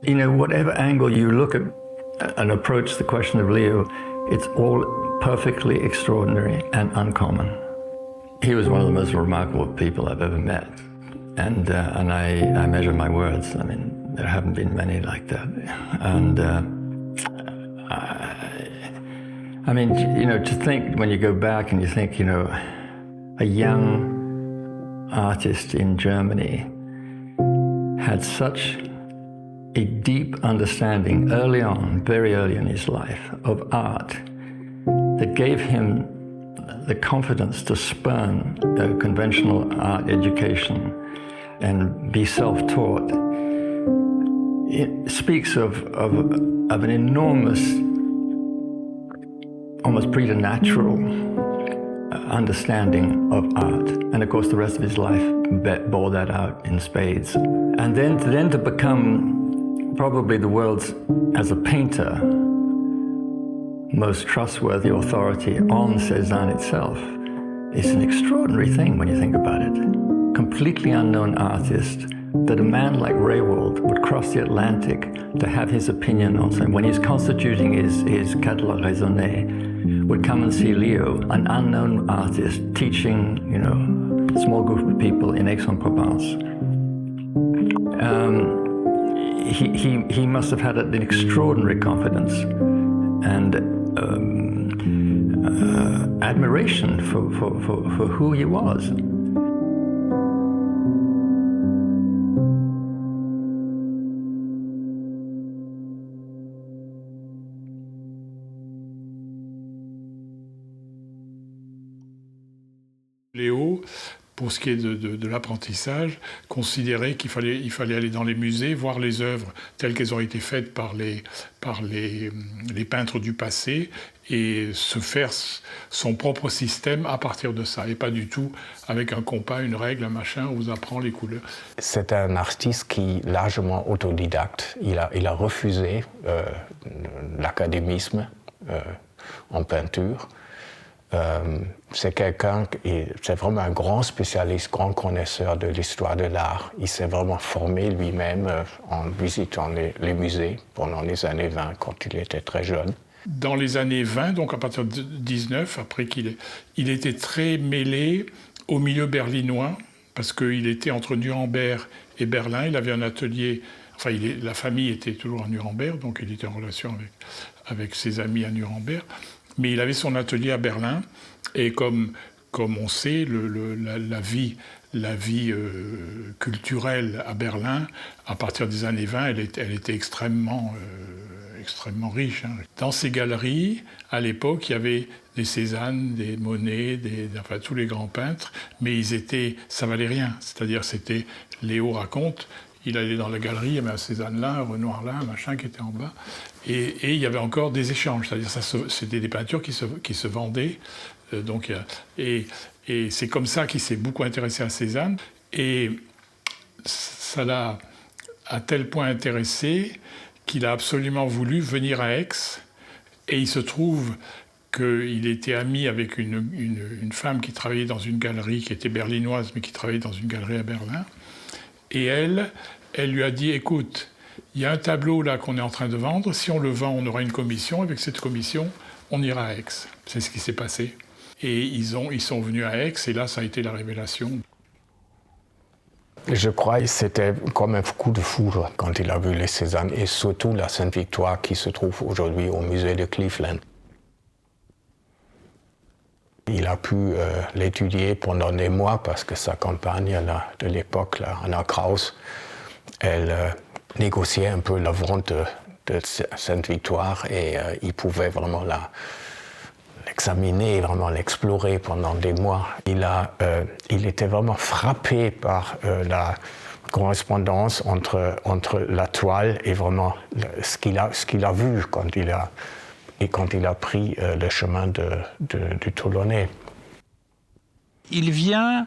You know, whatever angle you look at and approach the question of Leo, it's all perfectly extraordinary and uncommon. He was one of the most remarkable people I've ever met. And I measure my words. I mean, there haven't been many like that. And I mean, you know, to think, when you go back and you think, you know, a young artist in Germany had such a deep understanding early on, very early in his life, of art that gave him the confidence to spurn conventional art education and be self-taught. It speaks of an enormous, almost preternatural understanding of art. And of course, the rest of his life bore that out in spades. And then to become probably the world's, as a painter, most trustworthy authority on Cézanne itself is an extraordinary thing when you think about it. Completely unknown artist, that a man like Rewald would cross the Atlantic to have his opinion on something. When he's constituting his Catalogue Raisonné, would come and see Leo, an unknown artist, teaching, you know, a small group of people in Aix-en-Provence. He must have had an extraordinary confidence and admiration for who he was. Léo, pour ce qui est de l'apprentissage, considérait qu'il fallait aller dans les musées, voir les œuvres telles qu'elles ont été faites par les peintres du passé et se faire son propre système à partir de ça, et pas du tout avec un compas, une règle, un machin, on vous apprend les couleurs. C'est un artiste qui est largement autodidacte. Il a refusé l'académisme en peinture. C'est quelqu'un c'est vraiment un grand spécialiste, grand connaisseur de l'histoire de l'art. Il s'est vraiment formé lui-même en visitant les musées pendant les années 20, quand il était très jeune. Dans les années 20, donc à partir de 19, après il était très mêlé au milieu berlinois, parce qu'il était entre Nuremberg et Berlin. Il avait un atelier, enfin la famille était toujours à Nuremberg, donc il était en relation avec ses amis à Nuremberg. Mais il avait son atelier à Berlin, et comme on sait, la vie culturelle à Berlin, à partir des années 20, elle était extrêmement riche. Hein. Dans ces galeries, à l'époque, il y avait des Cézanne, des Monet, enfin tous les grands peintres, mais ça valait rien. C'est-à-dire, c'était, Léo raconte, il allait dans la galerie, il y avait un Cézanne là, un Renoir là, un machin qui était en bas. Et il y avait encore des échanges, c'est-à-dire c'était des peintures qui se vendaient. Et c'est comme ça qu'il s'est beaucoup intéressé à Cézanne. Et ça l'a à tel point intéressé qu'il a absolument voulu venir à Aix. Et il se trouve qu'il était ami avec une femme qui travaillait dans une galerie, qui était berlinoise, mais qui travaillait dans une galerie à Berlin. Et elle lui a dit, écoute, il y a un tableau là qu'on est en train de vendre, si on le vend, on aura une commission, avec cette commission, on ira à Aix. C'est ce qui s'est passé. Et ils sont venus à Aix, et là, ça a été la révélation. Je crois que c'était comme un coup de foudre quand il a vu les Cézanne, et surtout la Sainte-Victoire qui se trouve aujourd'hui au musée de Cleveland. Il a pu l'étudier pendant des mois parce que sa compagne de l'époque, Anna Kraus, elle négociait un peu la vente de Sainte-Victoire, et il pouvait vraiment l'examiner, vraiment l'explorer pendant des mois. Il était vraiment frappé par la correspondance entre la toile et vraiment ce qu'il a vu quand il a pris le chemin du Toulonnais. Il vient,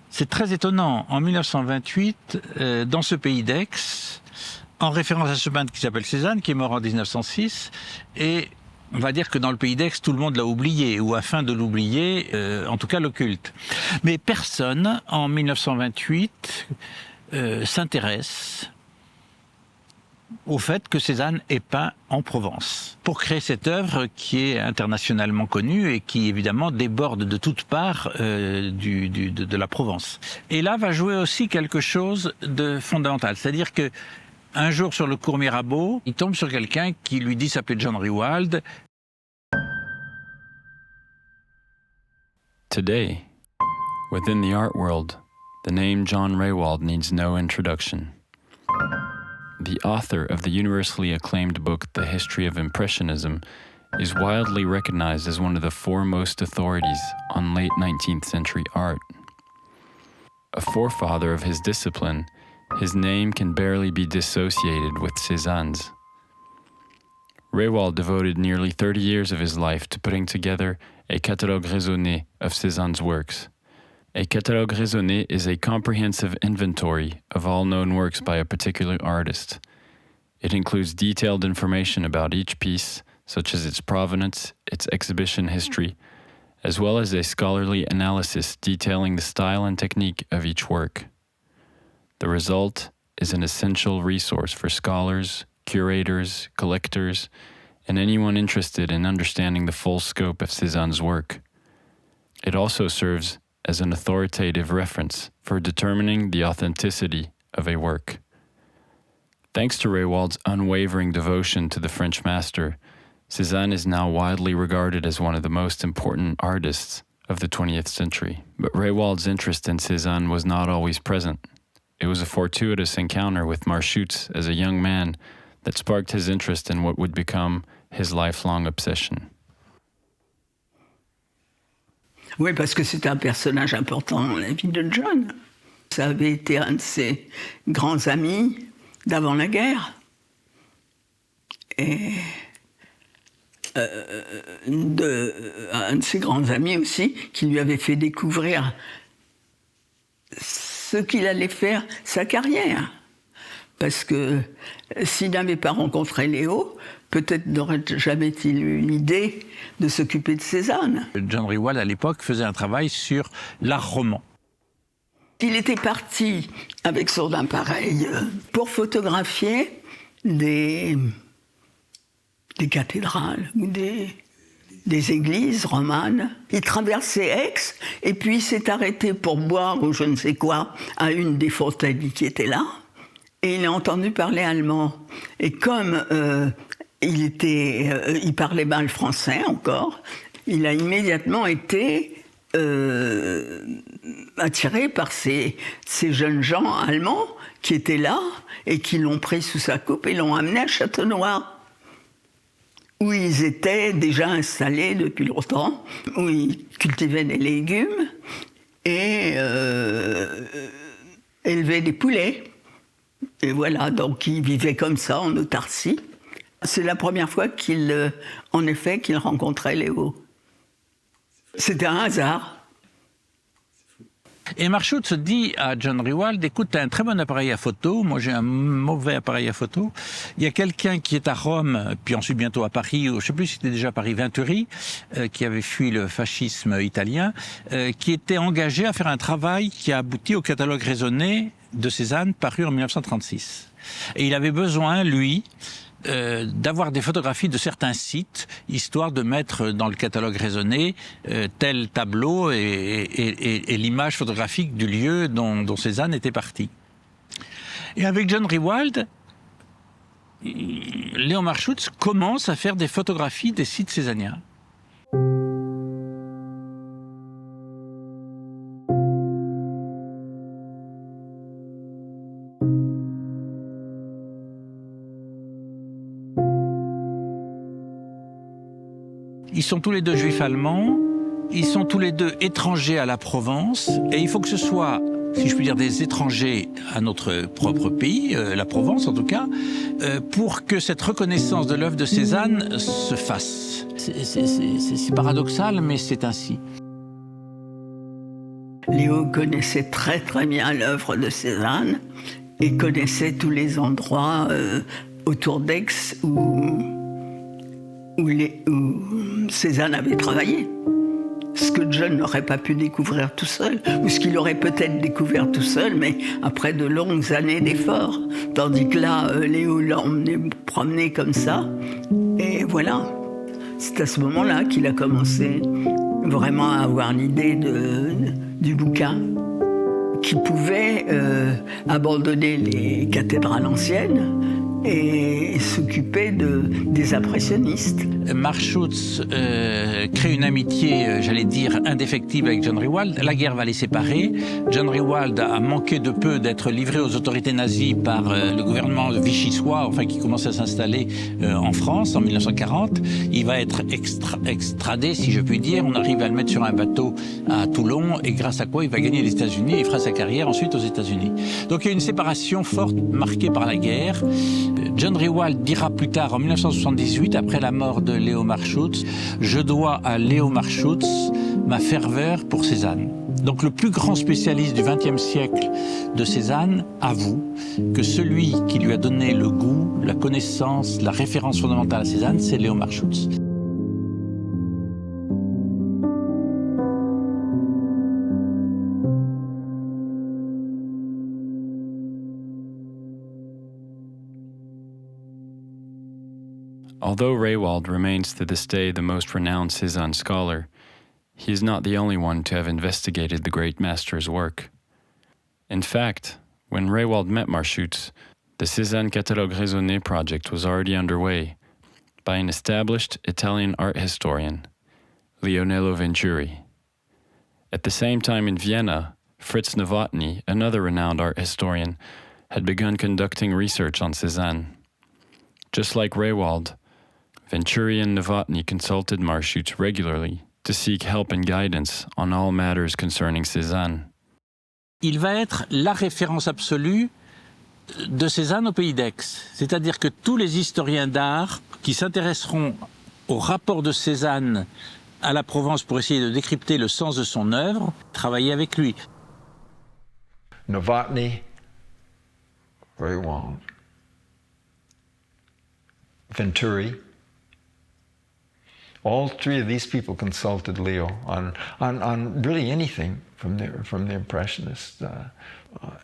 c'est très étonnant, en 1928, dans ce pays d'Aix, en référence à ce peintre qui s'appelle Cézanne, qui est mort en 1906, et on va dire que dans le pays d'Aix, tout le monde l'a oublié, ou afin de l'oublier, en tout cas l'occulte. Mais personne, en 1928, s'intéresse au fait que Cézanne ait peint en Provence, pour créer cette œuvre qui est internationalement connue et qui évidemment déborde de toutes parts de la Provence. Et là va jouer aussi quelque chose de fondamental, c'est-à-dire que un jour sur le cours Mirabeau, il tombe sur quelqu'un qui lui dit s'appeler John Rewald. Today, within the art world, the name John Rewald needs no introduction. The author of the universally acclaimed book The History of Impressionism is widely recognized as one of the foremost authorities on late 19th century art. A forefather of his discipline, his name can barely be dissociated with Cézanne's. Rewald devoted nearly 30 years of his life to putting together a catalogue raisonné of Cézanne's works. A catalogue raisonné is a comprehensive inventory of all known works by a particular artist. It includes detailed information about each piece, such as its provenance, its exhibition history, as well as a scholarly analysis detailing the style and technique of each work. The result is an essential resource for scholars, curators, collectors, and anyone interested in understanding the full scope of Cézanne's work. It also serves as an authoritative reference for determining the authenticity of a work. Thanks to Rewald's unwavering devotion to the French master, Cézanne is now widely regarded as one of the most important artists of the 20th century. But Rewald's interest in Cézanne was not always present. It was a fortuitous encounter with Marchutz as a young man that sparked his interest in what would become his lifelong obsession. Oui, parce que c'est un personnage important dans la vie de John. Ça avait été un de ses grands amis d'avant la guerre. Et un de ses grands amis aussi, qui lui avait fait découvrir ce qu'il allait faire, sa carrière. Parce que s'il n'avait pas rencontré Léo, peut-être n'aurait jamais-il eu l'idée de s'occuper de Cézanne. John Rewald, à l'époque, faisait un travail sur l'art roman. Il était parti avec son appareil pour photographier des cathédrales ou des églises romanes. Il traversait Aix et puis il s'est arrêté pour boire ou je ne sais quoi à une des fontaines qui étaient là. Et il a entendu parler allemand. Et comme il parlait mal français encore, il a immédiatement été attiré par ces jeunes gens allemands qui étaient là et qui l'ont pris sous sa coupe et l'ont amené à Châteaunois, où ils étaient déjà installés depuis longtemps, où ils cultivaient des légumes et élevaient des poulets. Et voilà, donc il vivait comme ça, en autarcie. C'est la première fois qu'il rencontrait Léo. C'était un hasard. Et Marchutz dit à John Rewald, écoute, t'as un très bon appareil à photo, moi j'ai un mauvais appareil à photo. Il y a quelqu'un qui est à Rome, puis ensuite bientôt à Paris, je ne sais plus si c'était déjà à Paris, Venturi, qui avait fui le fascisme italien, qui était engagé à faire un travail qui a abouti au catalogue raisonné de Cézanne, paru en 1936. Et il avait besoin, lui, d'avoir des photographies de certains sites, histoire de mettre dans le catalogue raisonné tel tableau et l'image photographique du lieu dont Cézanne était parti. Et avec John Rewald, Léon Marchutz commence à faire des photographies des sites cézanniens. Ils sont tous les deux juifs allemands, ils sont tous les deux étrangers à la Provence, et il faut que ce soit, si je puis dire, des étrangers à notre propre pays, la Provence en tout cas, pour que cette reconnaissance de l'œuvre de Cézanne se fasse. C'est paradoxal, mais c'est ainsi. Léo connaissait très très bien l'œuvre de Cézanne et connaissait tous les endroits autour d'Aix où Cézanne avait travaillé. ce que John n'aurait pas pu découvrir tout seul, ou ce qu'il aurait peut-être découvert tout seul, mais après de longues années d'efforts. Tandis que là, Léo l'a emmené promener comme ça, et voilà. C'est à ce moment-là qu'il a commencé vraiment à avoir l'idée du bouquin, qui pouvait abandonner les cathédrales anciennes et s'occuper des impressionnistes. Mark Schutz crée une amitié, j'allais dire, indéfectible avec John Rewald. La guerre va les séparer. John Rewald a manqué de peu d'être livré aux autorités nazies par le gouvernement de Vichy-Soix, enfin qui commençait à s'installer en France en 1940. Il va être extradé, si je puis dire. On arrive à le mettre sur un bateau à Toulon et grâce à quoi il va gagner les États-Unis et il fera sa carrière ensuite aux États-Unis. Donc il y a une séparation forte marquée par la guerre. John Rewald dira plus tard, en 1978, après la mort de Léo Marschutz, « Je dois à Léo Marschutz ma ferveur pour Cézanne ». Donc le plus grand spécialiste du XXe siècle de Cézanne avoue que celui qui lui a donné le goût, la connaissance, la référence fondamentale à Cézanne, c'est Léo Marschutz. Although Rewald remains to this day the most renowned Cézanne scholar, he is not the only one to have investigated the great master's work. In fact, when Rewald met Marschutz, the Cézanne Catalogue Raisonné project was already underway by an established Italian art historian, Leonello Venturi. At the same time in Vienna, Fritz Novotny, another renowned art historian, had begun conducting research on Cézanne. Just like Rewald, Venturi and Novotny consulted Marschutz regularly to seek help and guidance on all matters concerning Cézanne. Il va être la référence absolue de Cézanne au Pays d'Aix. C'est-à-dire que tous les historiens d'art qui s'intéresseront au rapport de Cézanne à la Provence pour essayer de décrypter le sens de son œuvre, travaillaient avec lui. Novotny, Rewald, Venturi. All three of these people consulted Leo on really anything from the Impressionists.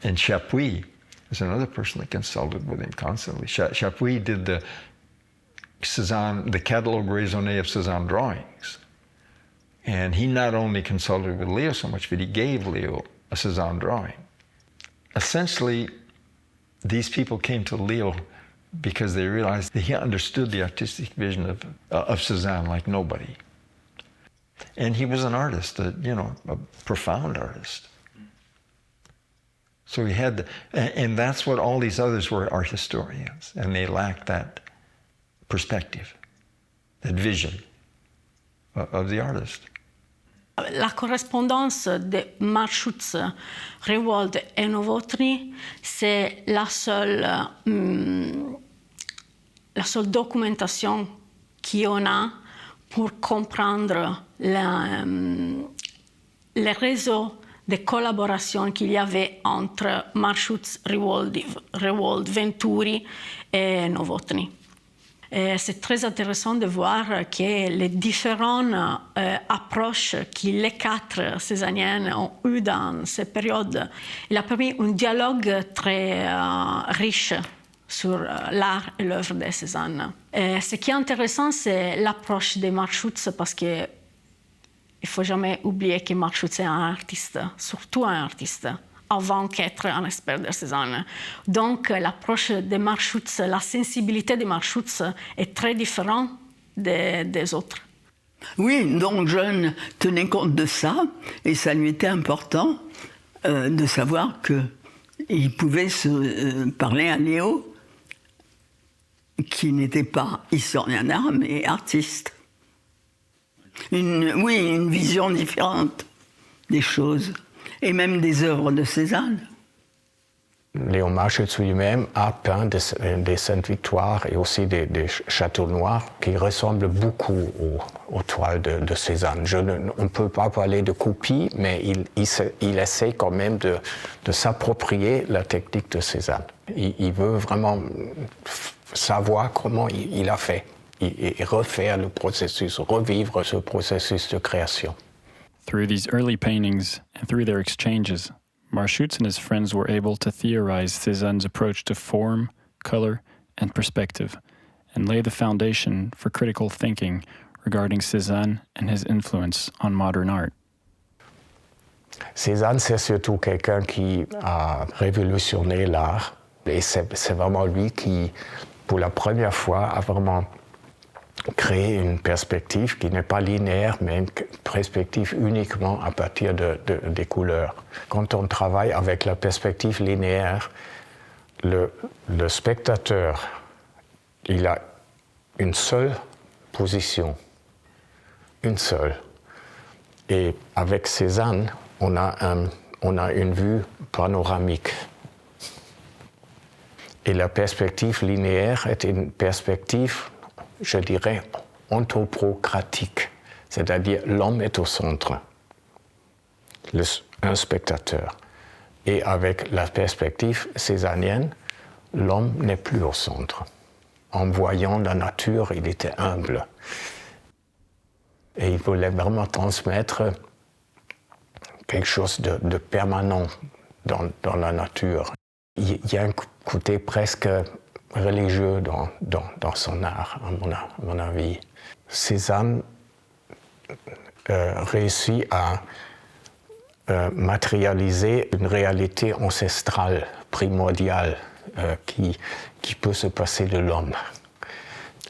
And Chapuis is another person that consulted with him constantly. Chapuis did the Cézanne, the Catalogue Raisonné of Cézanne drawings. And he not only consulted with Leo so much, but he gave Leo a Cézanne drawing. Essentially, these people came to Leo because they realized that he understood the artistic vision of Cézanne like nobody. And he was an artist, a profound artist. So he had, and that's what all these others were, art historians, and they lacked that perspective, that vision of the artist. La correspondance de Marschutz, Rewald et Novotny, c'est la seule documentation qu'on a pour comprendre le réseau de collaboration qu'il y avait entre Marschutz, Rewald, Venturi et Novotny. C'est très intéressant de voir que les différentes approches que les quatre Cézanniennes ont eues dans cette période, il a permis un dialogue très riche sur l'art et l'œuvre de Cézanne. Ce qui est intéressant, c'est l'approche de Marschutz, parce qu'il ne faut jamais oublier que Marschutz est un artiste, surtout un artiste, avant qu'être un expert de Cézanne. Donc l'approche de Marschutz, la sensibilité de Marschutz est très différente des autres. Oui, donc John tenait compte de ça, et ça lui était important de savoir qu'il pouvait se parler à Léo, qui n'était pas historien d'art, mais artiste. Une vision différente des choses, et même des œuvres de Cézanne. Léo Marschutz lui-même a peint des Saintes-Victoires et aussi des châteaux noirs qui ressemblent beaucoup aux toiles de Cézanne. On ne peut pas parler de copie, mais il essaie quand même de s'approprier la technique de Cézanne. Il veut vraiment savoir comment il a fait et refaire le processus, revivre ce processus de création. Through these early paintings and through their exchanges, Marchutz and his friends were able to theorize Cézanne's approach to form, color, and perspective, and lay the foundation for critical thinking regarding Cézanne and his influence on modern art. Cézanne, c'est surtout quelqu'un qui a révolutionné l'art. Et c'est vraiment lui qui, pour la première fois, a vraiment créé une perspective qui n'est pas linéaire, mais une perspective uniquement à partir des couleurs. Quand on travaille avec la perspective linéaire, le spectateur, il a une seule position, une seule. Et avec Cézanne, on a une vue panoramique. Et la perspective linéaire est une perspective, je dirais, anthropocratique, c'est-à-dire l'homme est au centre, un spectateur. Et avec la perspective cézannienne, l'homme n'est plus au centre. En voyant la nature, il était humble. Et il voulait vraiment transmettre quelque chose de permanent dans la nature. Il y a un côté presque religieux dans son art, à mon avis. Cézanne réussit à matérialiser une réalité ancestrale, primordiale, qui peut se passer de l'homme.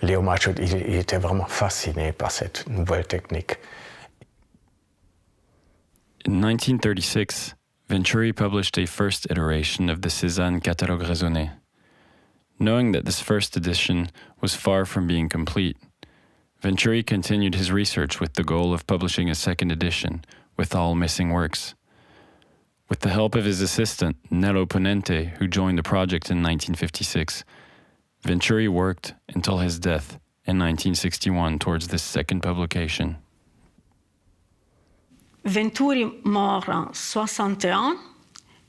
Leo Marchutz, il était vraiment fasciné par cette nouvelle technique. In 1936, Venturi published a first iteration of the Cézanne Catalogue Raisonné. Knowing that this first edition was far from being complete, Venturi continued his research with the goal of publishing a second edition with all missing works. With the help of his assistant, Nello Ponente, who joined the project in 1956, Venturi worked until his death in 1961 towards this second publication. Venturi mort en 61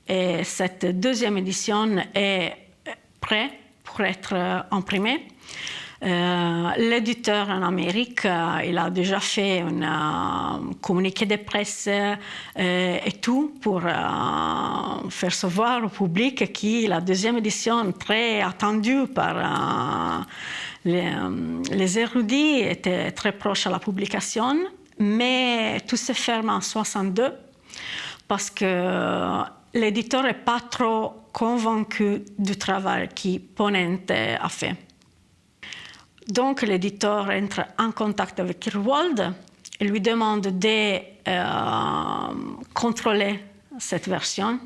et cette deuxième édition est prête pour être imprimée. L'éditeur en Amérique, il a déjà fait un communiqué de presse et tout pour faire savoir au public que la deuxième édition, très attendue par les érudits, était très proche à la publication. Mais tout se ferme en 62 parce que l'éditeur n'est pas trop convaincu du travail que Ponente a fait. Donc l'éditeur entre en contact avec Rewald et lui demande de contrôler cette version.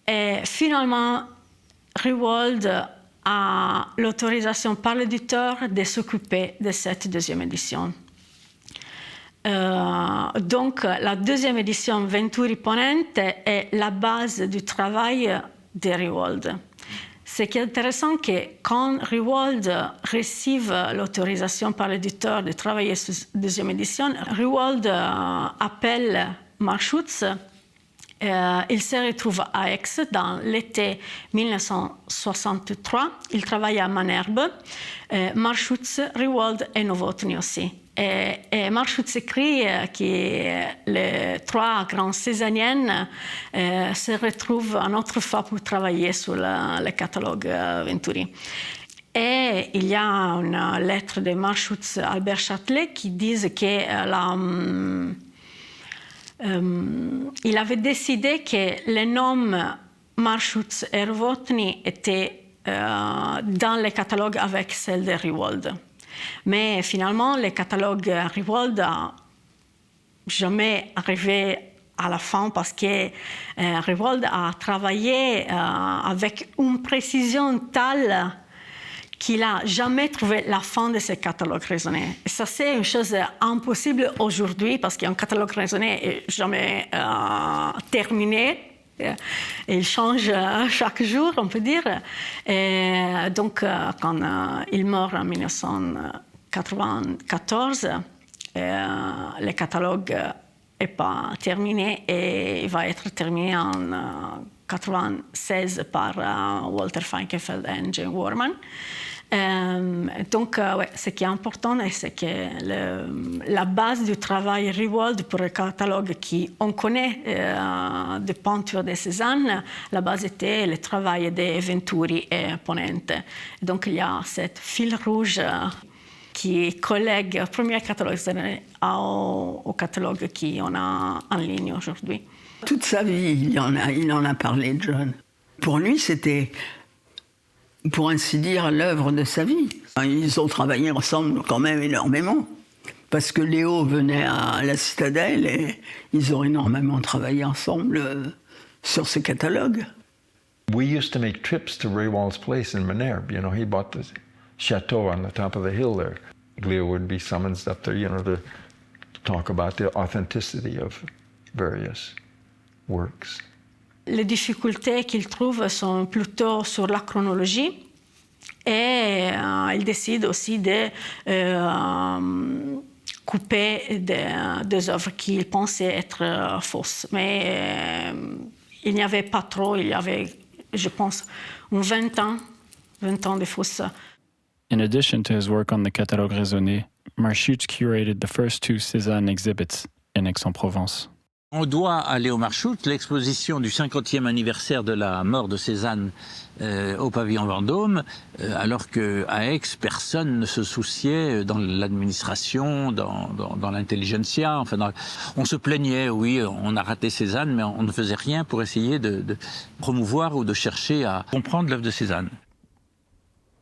Et finalement, Rewald a l'autorisation par l'éditeur de s'occuper de cette deuxième édition. Donc, la deuxième édition Venturi Ponente est la base du travail de Rewald. Ce qui est intéressant, c'est que quand Rewald reçoit l'autorisation par l'éditeur de travailler sur la deuxième édition, Rewald appelle Marchutz. Il se retrouve à Aix dans l'été 1963. Il travaille à Manerbe. Marchutz, Rewald et Novotny aussi. Et Marchutz écrit que les trois grands cézanniennes se retrouvent une autre fois pour travailler sur le catalogue Venturi. Et il y a une lettre de Marchutz à Albert Châtelet qui dit que il avait décidé que les noms Marchutz et Novotny étaient dans le catalogue avec celle de Rewald. Mais finalement, le catalogue Rewald n'a jamais arrivé à la fin parce que Rewald a travaillé avec une précision telle qu'il n'a jamais trouvé la fin de ce catalogue raisonné. Et ça, c'est une chose impossible aujourd'hui parce qu'un catalogue raisonné n'est jamais terminé. Et il change chaque jour, on peut dire. Et donc, quand il meurt en 1994, le catalogue n'est pas terminé et il va être terminé en 1996 par Walter Feinkefeld et Jane Warman. Donc, ouais, ce qui est important, c'est que la base du travail Rewald pour le catalogue qu'on connaît de peinture de Cézanne, la base était le travail de Venturi et Ponente. Donc, il y a cette fil rouge qui collègue le premier catalogue au catalogue qu'on a en ligne aujourd'hui. Toute sa vie, il en a parlé, John. Pour lui, c'était, pour ainsi dire, l'œuvre de sa vie. Ils ont travaillé ensemble quand même énormément, parce que Léo venait à la Citadelle et ils ont énormément travaillé ensemble sur ce catalogue. We used to make trips to Rewald's place in Minerve. You know, he bought the chateau on the top of the hill there. Leo would be summoned up there, you know, to talk about the authenticity of various works. Les difficultés qu'il trouve sont plutôt sur la chronologie et il décide aussi de couper des œuvres qu'il pensait être fausses. Mais il n'y avait pas trop, il y avait, je pense, 20 ans de fausses. In addition to his work on the Catalogue raisonné, Marchutz curated the first 2 Cézanne exhibits in Aix-en-Provence. On doit à Léo Marchutz l'exposition du 50e anniversaire de la mort de Cézanne au pavillon Vendôme, alors qu'à Aix, personne ne se souciait dans l'administration, dans l'intelligentsia. Enfin, on se plaignait, oui, on a raté Cézanne, mais on ne faisait rien pour essayer de promouvoir ou de chercher à comprendre l'œuvre de Cézanne.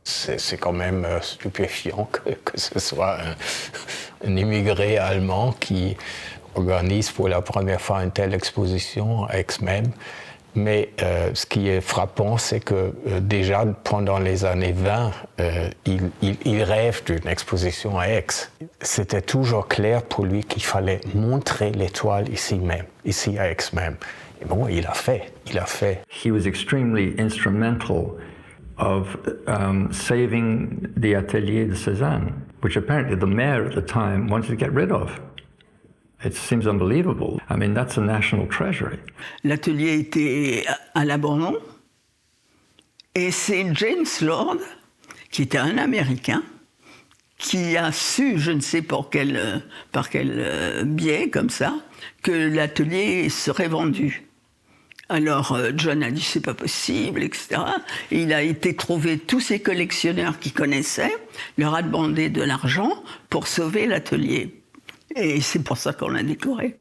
C'est quand même stupéfiant que ce soit un immigré allemand qui organise pour la première fois une telle exposition à Aix même. Mais ce qui est frappant, c'est que déjà pendant les années 20, il rêve d'une exposition à Aix. C'était toujours clair pour lui qu'il fallait montrer l'étoile ici même, ici à Aix même. Et bon, il a fait. He was extremely instrumental of saving the atelier de Cézanne, which apparently the mayor at the time wanted to get rid of. It seems unbelievable. I mean, that's a national treasury. L'atelier était à l'abandon et c'est James Lord, qui était un Américain, qui a su, je ne sais par quel biais comme ça, que l'atelier serait vendu. Alors John a dit c'est pas possible, etc. Et il a été trouver tous ces collectionneurs qu'il connaissait, leur a demandé de l'argent pour sauver l'atelier. Et c'est pour ça qu'on l'a décoré.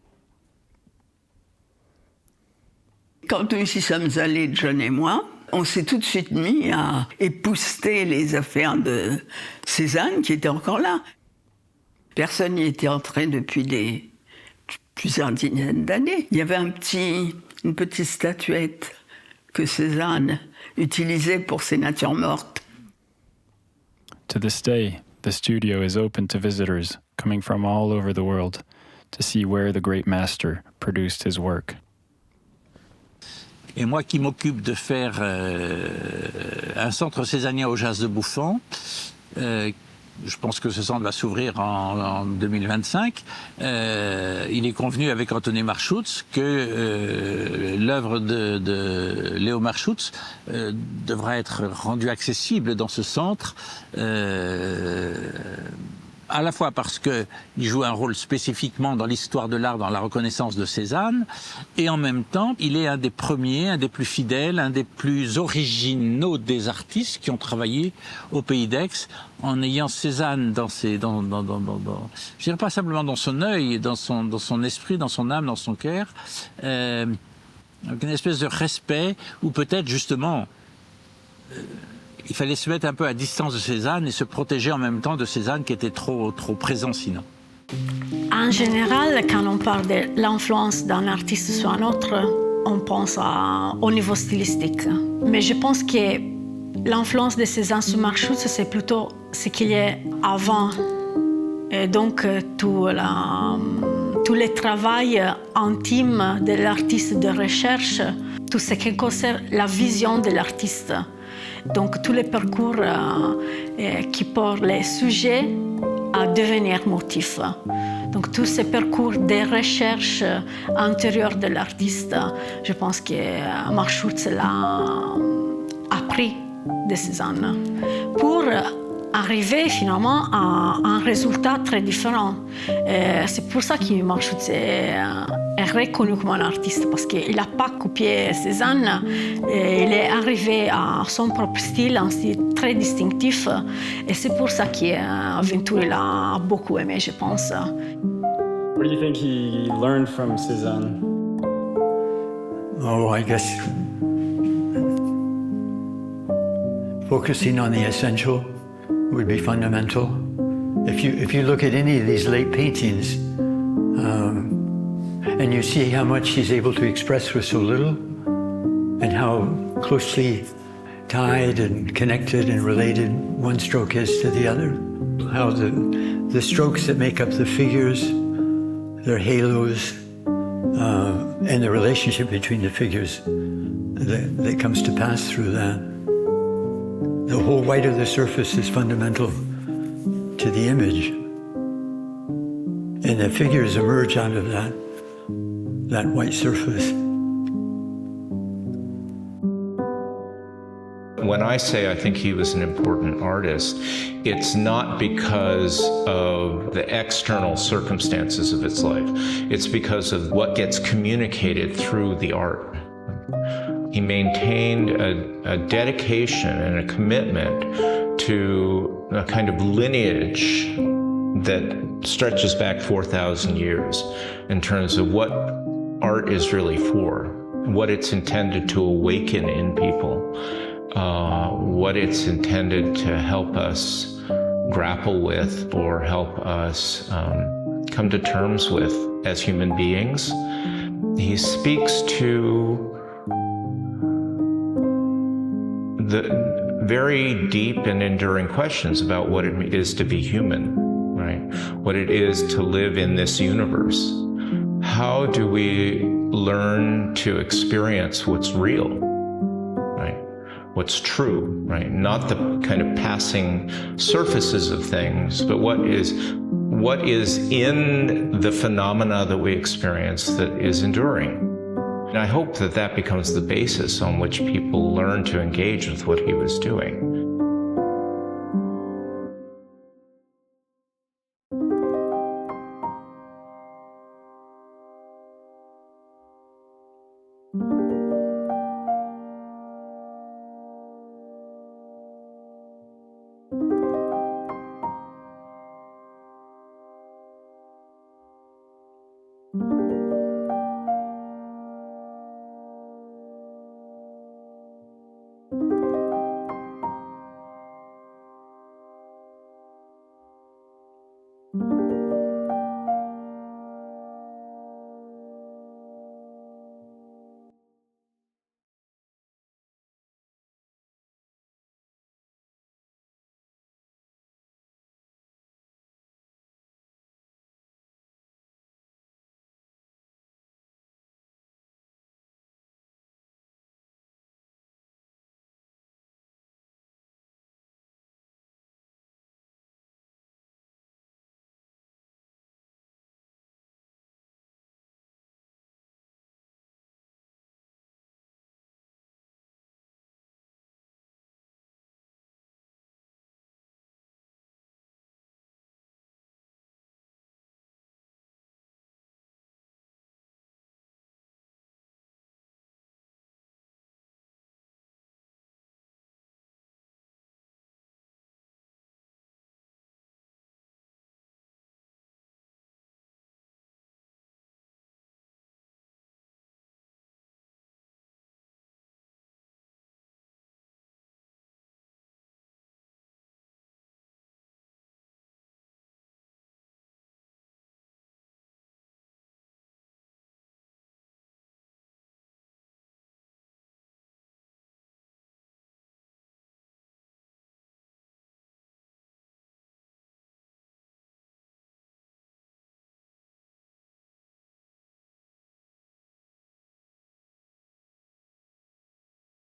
Quand nous y sommes allés, John et moi, on s'est tout de suite mis à épousseter les affaires de Cézanne, qui était encore là. Personne n'y était entré depuis plusieurs dizaines d'années. Il y avait une petite statuette que Cézanne utilisait pour ses natures mortes. To this day, the studio is open to visitors coming from all over the world to see where the great master produced his work. Et moi qui m'occupe de faire un centre cézannien au Jas de Bouffon, je pense que ce centre va s'ouvrir en 2025. Il est convenu avec Anthony Marchutz que l'œuvre de Léo Marchutz devra être rendue accessible dans ce centre, à la fois parce qu'il joue un rôle spécifiquement dans l'histoire de l'art, dans la reconnaissance de Cézanne, et en même temps, il est un des premiers, un des plus fidèles, un des plus originaux des artistes qui ont travaillé au Pays d'Aix, en ayant Cézanne je dirais pas simplement dans son œil, dans son esprit, dans son âme, dans son cœur, avec une espèce de respect, ou peut-être justement... il fallait se mettre un peu à distance de Cézanne et se protéger en même temps de Cézanne qui était trop présent sinon. En général, quand on parle de l'influence d'un artiste sur un autre, on pense au niveau stylistique. Mais je pense que l'influence de Cézanne sur Marchutz, c'est plutôt ce qu'il y a avant. Et donc, tout le travail intime de l'artiste de recherche, tout ce qui concerne la vision de l'artiste. Donc, tous les parcours qui portent les sujets à devenir motifs. Donc, tous ces parcours de recherche intérieure de l'artiste, je pense que Marchutz l'a appris de Cézanne pour arriver finalement à un résultat très différent. C'est pour ça que Marchutz est reconnu comme un artiste, parce qu'il n'a pas copié Cézanne, il est arrivé à son propre style, un style très distinctif, et c'est pour ça que Venturi l'a beaucoup aimé, je pense. What do you think he learned from Cézanne? Oh, I guess focusing on the essential would be fundamental. If you look at any of these late paintings, and you see how much he's able to express with so little, and how closely tied and connected and related one stroke is to the other, how the strokes that make up the figures, their halos, and the relationship between the figures that comes to pass through that. The whole white of the surface is fundamental to the image. And the figures emerge out of that white surface. When I say I think he was an important artist, it's not because of the external circumstances of his life. It's because of what gets communicated through the art. He maintained a dedication and a commitment to a kind of lineage that stretches back 4,000 years in terms of what art is really for, what it's intended to awaken in people, what it's intended to help us grapple with or help us come to terms with as human beings. He speaks to the very deep and enduring questions about what it is to be human, right? What it is to live in this universe. How do we learn to experience what's real, right? What's true, right? Not the kind of passing surfaces of things, but what is in the phenomena that we experience that is enduring. And I hope that that becomes the basis on which people learn to engage with what he was doing.